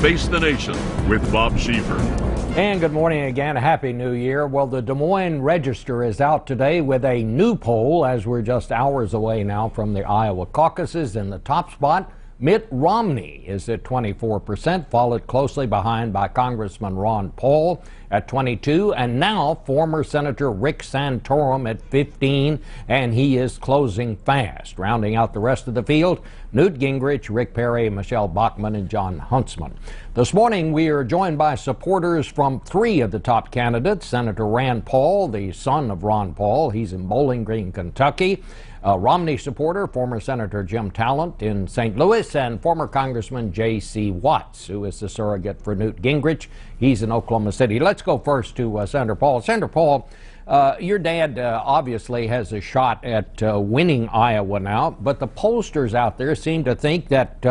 Face the Nation with Bob Schieffer. And good morning again. Happy New Year. Well, the Des Moines Register is out today with a new poll as we're just hours away now from the Iowa caucuses. In the top spot, Mitt Romney is at 24%, followed closely behind by Congressman Ron Paul at 22%, and now former Senator Rick Santorum at 15%, and he is closing fast. Rounding out the rest of the field, Newt Gingrich, Rick Perry, Michelle Bachmann, and Jon Huntsman. This morning, we are joined by supporters from three of the top candidates. Senator Rand Paul, the son of Ron Paul. He's in Bowling Green, Kentucky. Romney supporter, former Senator Jim Talent in St. Louis, and former Congressman J.C. Watts, who is the surrogate for Newt Gingrich. He's in Oklahoma City. Let's go first to Senator Paul. Senator Paul, your dad obviously has a shot at winning Iowa now, but the pollsters out there seem to think that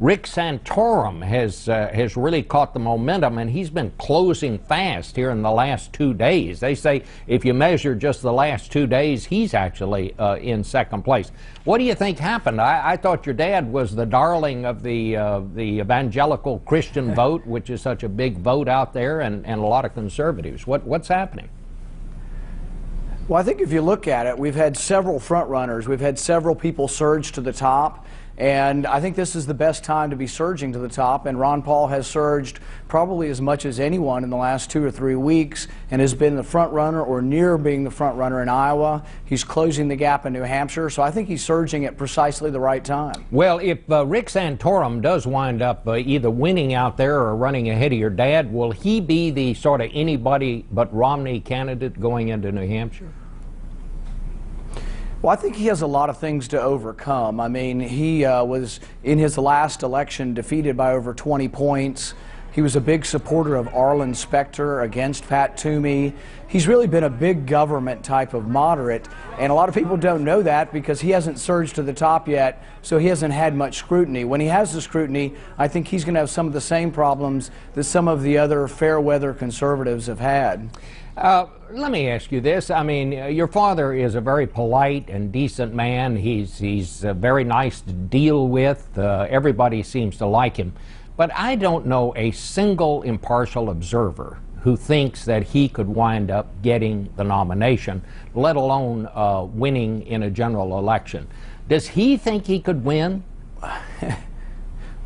Rick Santorum has really caught the momentum, and he's been closing fast here in the last 2 days. They say if you measure just the last 2 days, he's actually in second place. What do you think happened? I thought your dad was the darling of the evangelical Christian vote, which is such a big vote out there, and a lot of conservatives. What's happening? Well, I think if you look at it, we've had several front runners. We've had several people surge to the top, and I think this is the best time to be surging to the top. And Ron Paul has surged probably as much as anyone in the last 2 or 3 weeks and has been the front runner or near being the front runner in Iowa. He's closing the gap in New Hampshire, so I think he's surging at precisely the right time. Well, if Rick Santorum does wind up either winning out there or running ahead of your dad, will he be the sort of anybody but Romney candidate going into New Hampshire? Well, I think he has a lot of things to overcome. I mean, he was, in his last election, defeated by over 20 points. He was a big supporter of Arlen Specter against Pat Toomey. He's really been a big government type of moderate, and a lot of people don't know that because he hasn't surged to the top yet, so he hasn't had much scrutiny. When he has the scrutiny, I think he's going to have some of the same problems that some of the other fair-weather conservatives have had. Let me ask you this. I mean, your father is a very polite and decent man. He's very nice to deal with. Everybody seems to like him. But I don't know a single impartial observer who thinks that he could wind up getting the nomination, let alone winning in a general election. Does he think he could win? Well,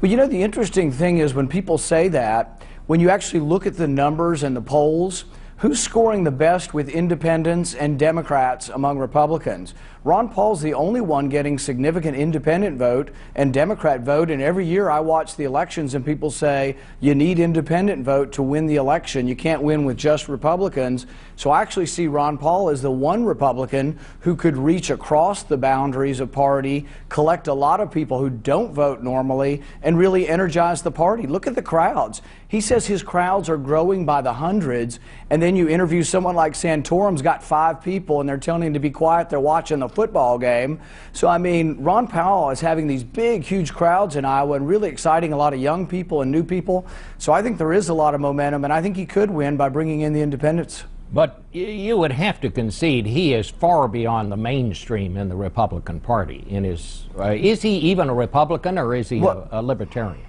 you know, the interesting thing is when people say that, when you actually look at the numbers and the polls, who's scoring the best with independents and Democrats among Republicans? Ron Paul's the only one getting significant independent vote and Democrat vote, and every year I watch the elections and people say you need independent vote to win the election. You can't win with just Republicans. So I actually see Ron Paul as the one Republican who could reach across the boundaries of party, collect a lot of people who don't vote normally, and really energize the party. Look at the crowds. He says his crowds are growing by the hundreds, and then you interview someone like Santorum's got 5 people and they're telling him to be quiet, they're watching the football game. So I mean, Ron Paul is having these big, huge crowds in Iowa and really exciting a lot of young people and new people. So I think there is a lot of momentum, and I think he could win by bringing in the independents. But you would have to concede he is far beyond the mainstream in the Republican Party. In his, is he even a Republican, or is he a libertarian?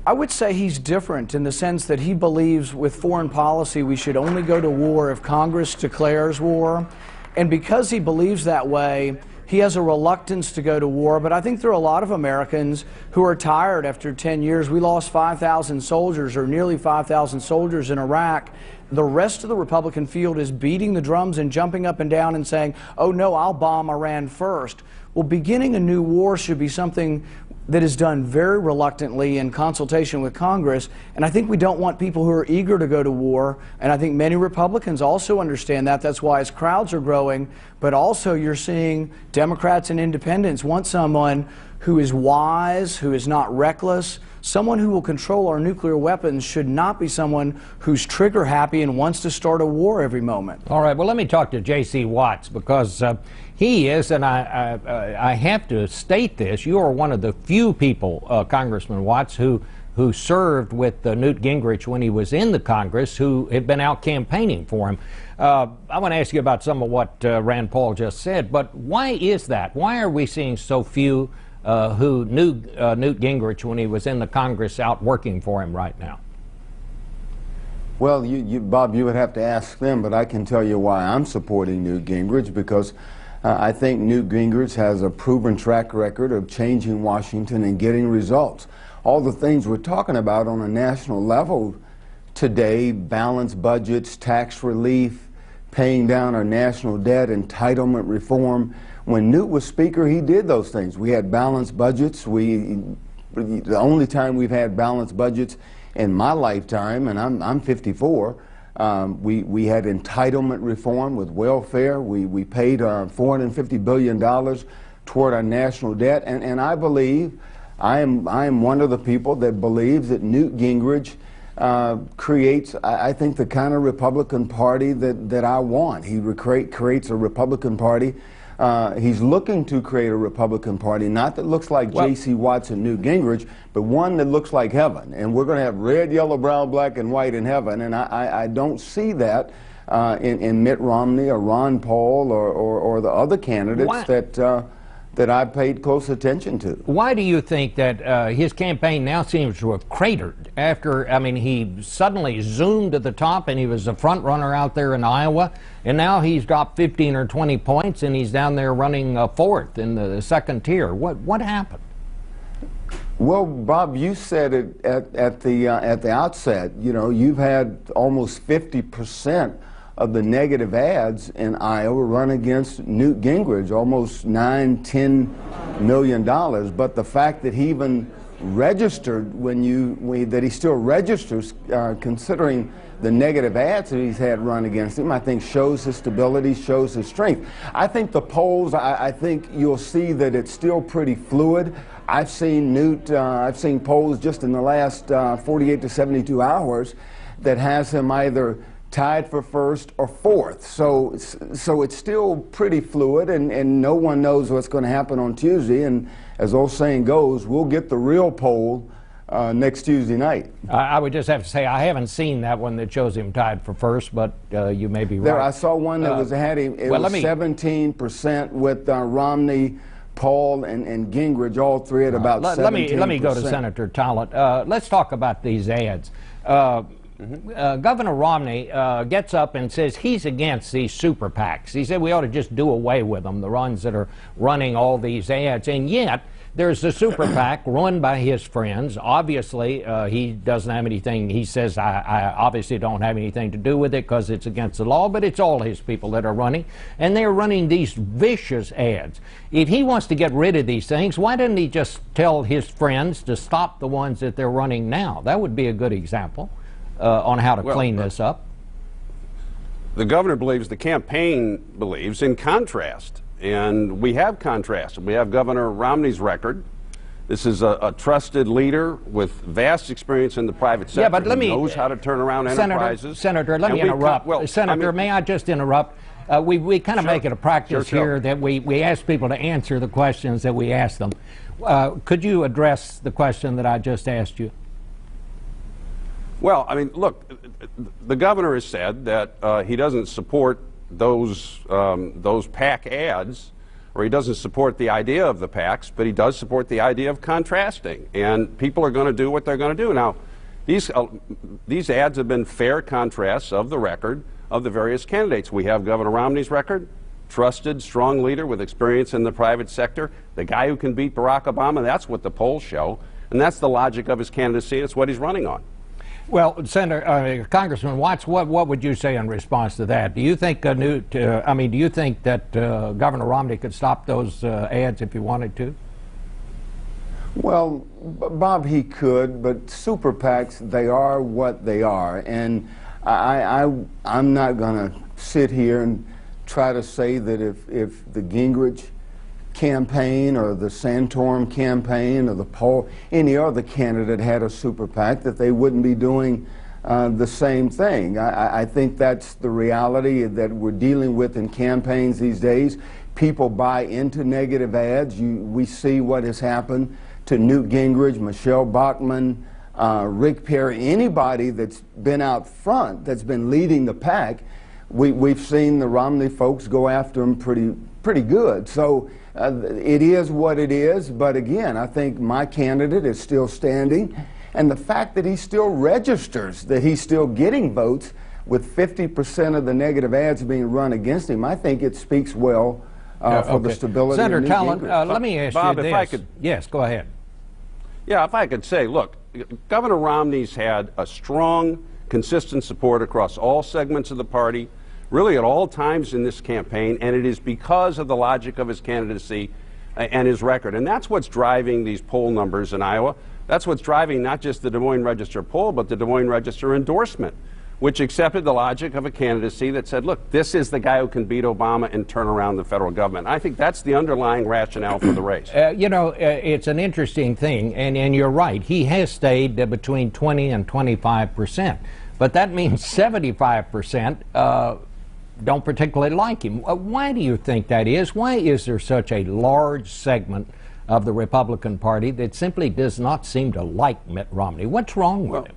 I would say he's different in the sense that he believes with foreign policy we should only go to war if Congress declares war. And because he believes that way, he has a reluctance to go to war. But I think there are a lot of Americans who are tired after 10 years. We lost 5,000 soldiers, or nearly 5,000 soldiers in Iraq. The rest of the Republican field is beating the drums and jumping up and down and saying, oh no, I'll bomb Iran first. Well, beginning a new war should be something that is done very reluctantly in consultation with Congress, and I think we don't want people who are eager to go to war, and I think many Republicans also understand that. That's why his crowds are growing, but also you're seeing Democrats and independents want someone who is wise, who is not reckless. Someone who will control our nuclear weapons should not be someone who's trigger happy and wants to start a war every moment. All right, well, let me talk to J.C. Watts, because he is, and I have to state this, you are one of the few people, Congressman Watts, who served with Newt Gingrich when he was in the Congress, who had been out campaigning for him. I want to ask you about some of what Rand Paul just said, but why is that? Why are we seeing so few who knew Newt Gingrich when he was in the Congress out working for him right now? Well, Bob, you would have to ask them, but I can tell you why I'm supporting Newt Gingrich, because I think Newt Gingrich has a proven track record of changing Washington and getting results. All the things we're talking about on a national level today, balanced budgets, tax relief, paying down our national debt, entitlement reform. When Newt was Speaker, he did those things. We had balanced budgets. The only time we've had balanced budgets in my lifetime, and I'm 54, we had entitlement reform with welfare. We paid $450 billion toward our national debt, and I believe, I am one of the people that believes that Newt Gingrich creates, I think, the kind of Republican Party that I want. He creates a Republican Party. He's looking to create a Republican Party, not that looks like J.C. Watts and Newt Gingrich, but one that looks like heaven. And we're going to have red, yellow, brown, black, and white in heaven. And I don't see that in Mitt Romney or Ron Paul or the other candidates that I paid close attention to. Why do you think that his campaign now seems to have cratered after, I mean, he suddenly zoomed to the top and he was the front runner out there in Iowa, and now he's dropped 15 or 20 points and he's down there running fourth in the second tier? What happened? Well, Bob, you said it at the outset. You know, you've had almost 50% of the negative ads in Iowa run against Newt Gingrich, almost $9–10 million. But the fact that he even registered that he still registers, considering the negative ads that he's had run against him, I think shows his stability, shows his strength. I think the polls, I think you'll see that it's still pretty fluid. I've seen polls just in the last 48 to 72 hours that has him either tied for first or fourth. So it's still pretty fluid, and no one knows what's going to happen on Tuesday. And as old saying goes, we'll get the real poll next Tuesday night. I would just have to say I haven't seen that one that shows him tied for first, but you may be right. I saw one that had him. It was 17% with Romney, Paul, and Gingrich, all three at about 17%. Let me go to Senator Talent. Let's talk about these ads. Governor Romney gets up and says he's against these super PACs. He said we ought to just do away with them, the ones that are running all these ads. And yet, there's a super PAC run by his friends. Obviously, he doesn't have anything. He says, I obviously don't have anything to do with it because it's against the law, but it's all his people that are running. And they're running these vicious ads. If he wants to get rid of these things, why doesn't he just tell his friends to stop the ones that they're running now? That would be a good example on how to clean this up. The governor believes, the campaign believes in contrast. And we have contrast. We have Governor Romney's record. This is a trusted leader with vast experience in the private sector. Yeah, but let me, knows how to turn around enterprises. Senator, let me interrupt. Senator, may I just interrupt? We kind of make it a practice here that we ask people to answer the questions that we ask them. Could you address the question that I just asked you? Well, I mean, look, the governor has said that he doesn't support those PAC ads, or he doesn't support the idea of the PACs, but he does support the idea of contrasting. And people are going to do what they're going to do. Now, these ads have been fair contrasts of the record of the various candidates. We have Governor Romney's record, trusted, strong leader with experience in the private sector, the guy who can beat Barack Obama. That's what the polls show, and that's the logic of his candidacy. It's what he's running on. Well, Congressman Watts, what would you say in response to that? Do you think do you think that Governor Romney could stop those ads if he wanted to? Well, Bob, he could, but super PACs, they are what they are, and I'm not going to sit here and try to say that if the Gingrich campaign or the Santorum campaign or any other candidate had a super PAC, that they wouldn't be doing the same thing. I think that's the reality that we're dealing with in campaigns these days. People buy into negative ads. We see what has happened to Newt Gingrich, Michelle Bachmann, Rick Perry, anybody that's been out front, that's been leading the pack. We've seen the Romney folks go after him pretty good. So it is what it is, but again, I think my candidate is still standing, and the fact that he still registers, that he's still getting votes with 50% of the negative ads being run against him, I think it speaks well for the stability Senator of Newt Talent, Gingrich. let me ask Bob, you this. if I could- Yes, go ahead. Yeah, if I could say, look, Governor Romney's had a strong, consistent support across all segments of the party, really at all times in this campaign, and it is because of the logic of his candidacy and his record. And that's what's driving these poll numbers in Iowa. That's what's driving not just the Des Moines Register poll, but the Des Moines Register endorsement, which accepted the logic of a candidacy that said, look, this is the guy who can beat Obama and turn around the federal government. I think that's the underlying rationale for the race. It's an interesting thing, and you're right. He has stayed between 20 and 25%. But that means 75% don't particularly like him. Why do you think that is? Why is there such a large segment of the Republican Party that simply does not seem to like Mitt Romney? What's wrong with him?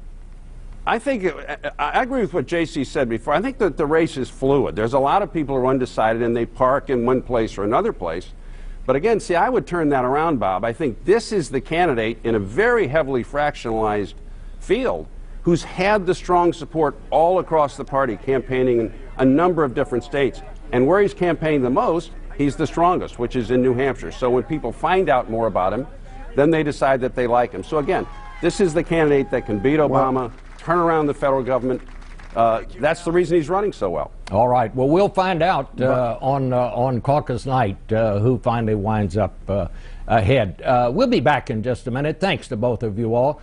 I think I agree with what JC said before. I think that the race is fluid. There's a lot of people who are undecided and they park in one place or another place. But again, see, I would turn that around, Bob. I think this is the candidate in a very heavily fractionalized field who's had the strong support all across the party, campaigning in a number of different states. And where he's campaigned the most, he's the strongest, which is in New Hampshire. So when people find out more about him, then they decide that they like him. So again, this is the candidate that can beat Obama, turn around the federal government. That's the reason he's running so well. All right. Well, we'll find out on caucus night who finally winds up ahead. We'll be back in just a minute. Thanks to both of you all.